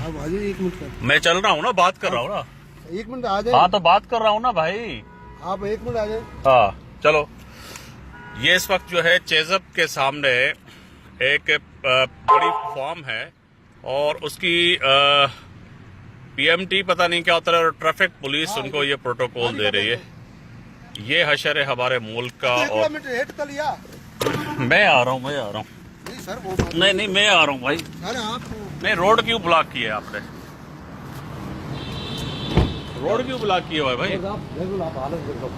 आप आ जाइए 1 मिनट का। मैं चल रहा हूँ ना, बात कर रहा हूँ ना। 1 मिनट आ जाए। हाँ तो बात कर रहा हूँ ना भाई। आप 1 मिनट आ जाए। हाँ चलो। ये इस वक्त जो है चेजब के सामने एक बड़ी फॉर्म है और उसकी पीएमटी पता नहीं क्या होता है, ट्रैफिक पुलिस उनको ये प्रोटोकॉल दे रही है। ये हशर है हमारे मुल्क का। और मैं आ रहा हूँ नहीं सर वो नहीं मैं आ रहा हूँ भाई। सर आप नहीं, रोड क्यों ब्लॉक किया आपने? रोड क्यों ब्लॉक किया हुआ है भाई? आप हालत देख लो।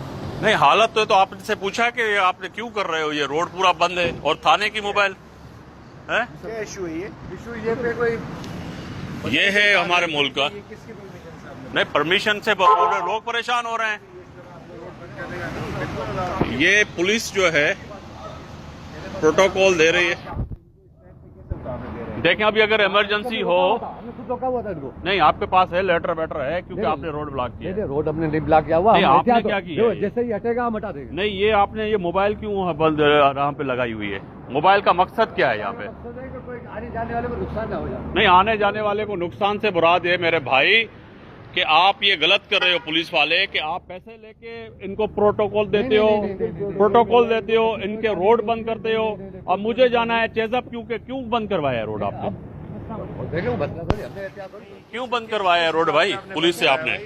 नहीं, हालत तो आपसे पूछा कि आपने क्यों कर रहे हो, ये रोड पूरा बंद है और थाने की मोबाइल है। क्या इशू है? इशू ये पे कोई ये है हमारे मुल्क का। किसकी परमिशन से? नहीं, परमिशन से लोग परेशान हो रहे हैं। ये पुलिस जो है प्रोटोकॉल दे रही है। देखें, अभी अगर इमरजेंसी हो। नहीं, आपके पास है लेटर वेटर है क्योंकि आपने रोड ब्लॉक किया है। रोड अपने नहीं ब्लॉक किया हुआ। नहीं, आपने क्या किया है? जैसे ही हटेगा हम हटा देंगे। नहीं, ये आपने ये मोबाइल क्यों बंद यहाँ पे लगाई हुई है? मोबाइल का मकसद क्या है यहाँ पे? कोई आने जाने वाले को नुकसान ना हो जाए। नहीं, आने जाने वाले को नुकसान से मुराद है मेरे भाई कि आप ये गलत कर रहे हो पुलिस वाले कि आप पैसे लेके इनको प्रोटोकॉल देते हो, इनके रोड बंद करते हो। अब मुझे जाना है चेजब, क्यों बंद करवाया रोड आपने? क्यों बंद करवाया है रोड भाई पुलिस से आपने?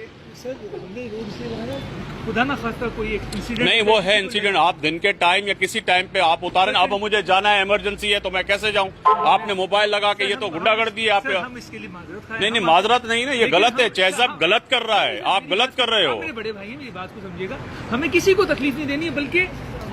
खुदा ना खास्ता कोई एक इंसिडेंट नहीं, वो है इंसिडेंट। आप दिन के टाइम या किसी टाइम पे आप उतारे। अब मुझे जाना है, इमरजेंसी है, तो मैं कैसे जाऊं? आपने मोबाइल लगा के, ये तो गुंडागर्दी है आप पे। हम इसके लिए माजरत खाएं। नहीं, माजरत नहीं ना, ये गलत है। चेजब गलत कर रहा है, आप गलत कर रहे हो। मेरे बड़े भाई हैं, मेरी बात को समझिएगा। हमें किसी को तकलीफ नहीं देनी है, बल्कि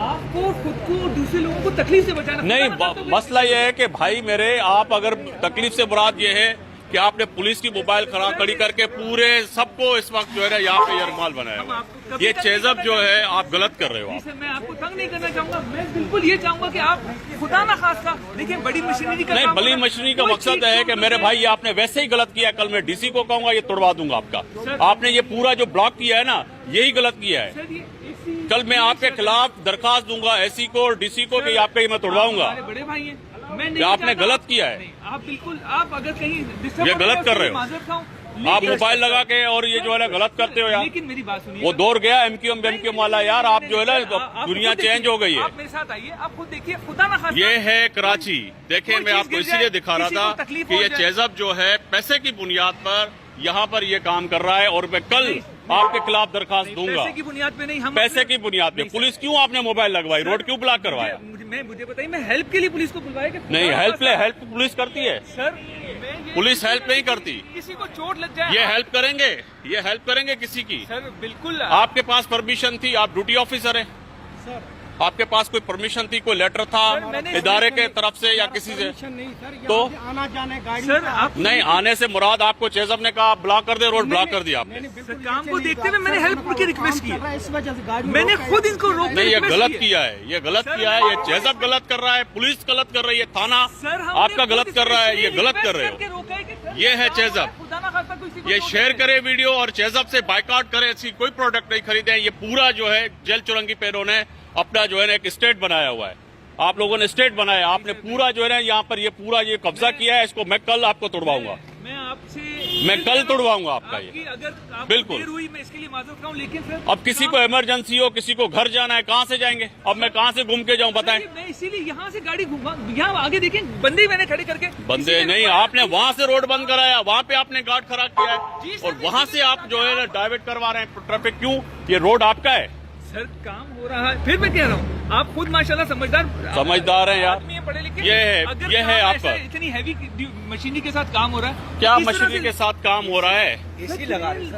आपको खुद को दूसरे लोगों को तकलीफ से बचाना। नहीं, मसला ये है कि भाई मेरे, आप अगर तकलीफ से मुराद ये है कि आपने पुलिस की मोबाइल खड़ी करके पूरे सबको इस वक्त जो है ना यहाँ पे यरमाल बनाया हुआ है। ये चेजब जो है आप गलत कर रहे हो। सर, मैं आपको तंग नहीं करना चाहूंगा। मैं बिल्कुल ये चाहूंगा कि आप खुदा ना खास्ता देखिए, बड़ी मशीनरी का नहीं, काम बड़ी होगा। मशीनरी का कोई मकसद चीज है कि जो मेरे है- भाई ये आपने वैसे ही गलत किया। कल मैं डीसी को कहूंगा, ये तोड़वा दूंगा आपका। आपने ये पूरा जो ब्लॉक किया है ना, यही गलत किया है। सर, ये ऐसी- कल मैं आपके खिलाफ दरखास्त दूंगा एसी को और डीसी को कि आपका ये मैं तोड़वाऊंगा। हमारे बड़े भाई हैं, मैं नहीं क्या आपने चाहता- गलत किया है? नहीं, आप बिल्कुल, आप अगर कहीं डिस्टर्ब ये होते गलत हैं, कर रहे हो। माजरत खाऊं, आप लेकिन- मोबाइल लगा के और ये जो है ना गलत करते हो यार। लेकिन मेरी बात सुनिए। वो दौर गया एमक्यूएम वाला यार। आप जो है ना, दुनिया चेंज हो गई है। आप मेरे साथ आइए, आप खुद देखिए, खुदा ना खास्ता। ये है कराची। देखिए, कोई मैं चीज आपको गिर इसीलिए जाए, दिखा रहा किसी को था तकलीफ कि हो ये जाए। चेजब जो है पैसे की बुनियाद पर यहाँ पर ये काम कर रहा है और मैं कल आपके खिलाफ दरखास्त दूंगा। पैसे की बुनियाद पे नहीं, हम पैसे की बुनियाद पे। पुलिस क्यों आपने मोबाइल लगवाई? रोड क्यों ब्लॉक करवाया? मुझे बताइए, मैं हेल्प के लिए पुलिस को बुलवाया कि नहीं, हेल्प पुलिस करती है। सर, पुलिस हेल्प नहीं करती। किसी को चोट लग जाए, ये हेल्प करेंगे, ये हेल्प करेंगे किसी की? सर बिल्कुल। आपके पास परमिशन थी, आप ड्यूटी ऑफिसर हैं। सर, आपके पास कोई परमिशन थी, कोई लेटर था सर, मैंने- इदारे के तरफ से या किसी से? नहीं सर, तो आना जाने गाड़ी सर, आप नहीं, आने से मुराद आपको चेजब ने कहा ब्लॉक कर दे, रोड ब्लॉक कर दिया आपने। सर, काम को देखते हुए मैंने हेल्प की रिक्वेस्ट की है। इस वजह से गाड़ी मैंने खुद इनको रोक के नहीं, ये रिक्वेस्ट गलत की किया है, ये गलत सर, किया है। ये चेजब गलत कर रहा है, पुलिस गलत कर रही है, थाना सर, हमने आपका खुद गलत कर रहा है, ये इसलिए गलत कर रहे रिक्वेस्ट करके हो। रोका है कि सर, ये है काम चेजब। हो रहा है, खुदा ना खास्ता कोई किसी को ये चोट शेयर लगे। करे वीडियो और चेजब से बाइकआउट करे, ऐसी कोई प्रोडक्ट नहीं खरीदे। ये पूरा जो है जेल चुरंगी पे इन्होंने अपना जो है ना एक स्टेट बनाया हुआ है। आप लोगों ने स्टेट बनाया, आपने पूरा जो है ना यहाँ पर ये पूरा ये कब्जा किया है। इसको मैं कल आपको तोड़वाऊंगा, मैं आपसे मैं कल तोड़वाऊंगा आपका ये। आपकी अगर आपको बिल्कुल। देर हुई, मैं इसके लिए माजरत खाऊं, लेकिन सर अब किसी को इमरजेंसी हो, किसी को घर जाना है, कहाँ से जाएंगे? अब मैं कहाँ से घूम के जाऊँ बताएं? मैं इसीलिए यहाँ से गाड़ी घुमा, यहाँ आगे देखें, बंदे ही मैंने खड़े करके। बंदे किसी ने नहीं, रुकवाया। आपने वहां से रोड बंद कराया, वहां पे आपने गार्ड खड़ा किया जी है सर, और वहां लेकिन से आप जो है ना डाइवर्ट करवा रहे हैं ट्रैफिक। क्यों? ये रोड आपका है। सर, काम हो रहा है, फिर मैं कह रहा हूँ, आप खुद माशाल्लाह समझदार हैं यार। आदमी हैं, पढ़े लिखे। ये है, अगर ये है काम आपका। ऐसा इतनी हैवी मशीनरी के साथ काम हो रहा है, क्या किस तरह मशीनरी से- के साथ काम हो रहा है?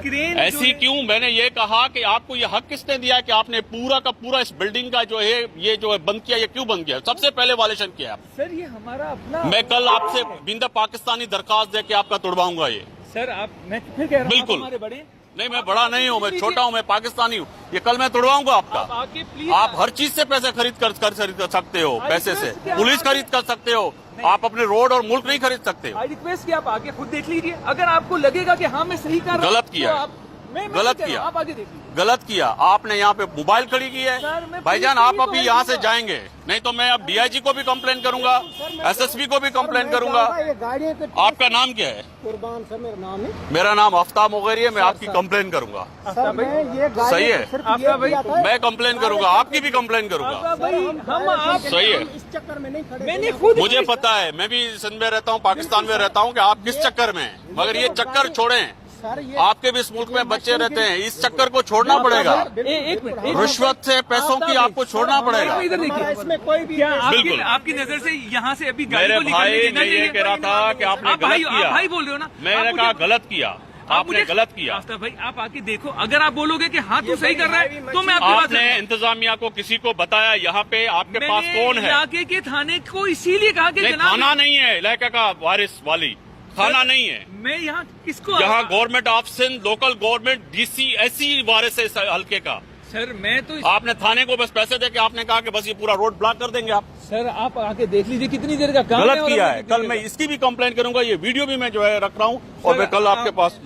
क्रेन ऐसी क्यों? मैंने ये कहा कि आपको ये हक किसने दिया कि आपने पूरा का पूरा इस बिल्डिंग का जो है ये जो है बंद किया? ये क्यों बंद किया? सबसे पहले वायलेशन किया आपने। सर, ये हमारा अपना। मैं कल आपसे बिंदा पाकिस्तानी दरखास्त दे के आपका तोड़वाऊंगा ये। सर, आप, मैं फिर कह रहा हूँ, बिल्कुल। आप हमारे बड़े नहीं, मैं बड़ा नहीं हूँ, मैं छोटा हूँ, मैं पाकिस्तानी हूँ। ये कल मैं तोड़वाऊंगा आपका। आके प्लीज, आप हर चीज से पैसे खरीद कर सकते हो, पैसे से पुलिस खरीद कर सकते हो। आप अपने रोड और मुल्क नहीं खरीद सकते हो। आई रिक्वेस्ट कि आप आके खुद देख लीजिए। अगर आपको लगेगा कि हाँ मैं सही कर रहा हूँ, गलत किया तो है। आप मैं गलत कह रहा हूं, किया, आप आगे देखिए। गलत किया आपने। यहाँ पे मोबाइल खड़ी की है सर, मैं भाईजान, पुलिस आप को अभी भी यहाँ से कहूंगा। जाएंगे, नहीं तो मैं अब डीआईजी को भी कंप्लेन करूंगा, एसएसपी को भी कंप्लेन करूंगा। ये गाड़ियों के आपका नाम क्या है? कुर्बान सर मेरा नाम है। मेरा नाम आफ्ताब मोगेरी है, मैं आपकी कंप्लेन करूंगा। सर मैं ये गाड़ी सही है। सिर्फ आपका ये भाई, किया था। मैं कंप्लेन करूंगा, आपकी भी कंप्लेन करूंगा। भाई हम आप सही है। इस चक्कर में नहीं खड़े। मैंने खुद मुझे पता है, मैं भी सिंध में रहता हूँ, पाकिस्तान में रहता हूँ, कि आप किस चक्कर में हैं। मगर ये चक्कर छोड़ें, सर ये आपके भी इस मुल्क में बच्चे रहते हैं, इस चक्कर को छोड़ना पड़ेगा। एक मिनट रिश्वत से पैसों की आपको छोड़ना पड़ेगा। इधर हमारा देखिए, इसमें कोई भी क्या बिल्कुल। आपकी नजर से यहाँ से अभी गाड़ी मेरे को निकलने भाई देना ने ये चाहिए? कह रहा था कि आपने आप भाई गलत किया। आप भाई बोल रहे हो ना? मैंने आप कहा मुझे- गलत किया, आप आपने मुझे- गलत किया। आफ्ताब भाई आप आके देखो, अगर आप बोलोगे कि हाँ तू सही कर रहा है तो मैं आपकी बात आपने करूंगा। इंतजामिया को किसी को बताया यहाँ पे आपके पास मैंने कौन है? इलाके के थाने को इसीलिए कहा कि नहीं, जनाब थाना नहीं है इलाके का वारिस वाली, थाना नहीं है। मैं यहाँ किसको यहाँ government of Sindh, local government, DC ऐसी वारिस है इस हल्के का। सर मैं तो आपने थाने को बस पैसे देके आपने कहा कि बस ये पूरा रोड ब्लॉक कर देंगे आप। सर आप आके देख लीजिए कितनी देर का काम गलत और किया हमने है। कितनी कल देर मैं का- इसकी भी कंप्लेंट करूंगा, ये वीडियो भी मैं जो है रख रहा हूँ और सर, मैं कल आपके आप- पास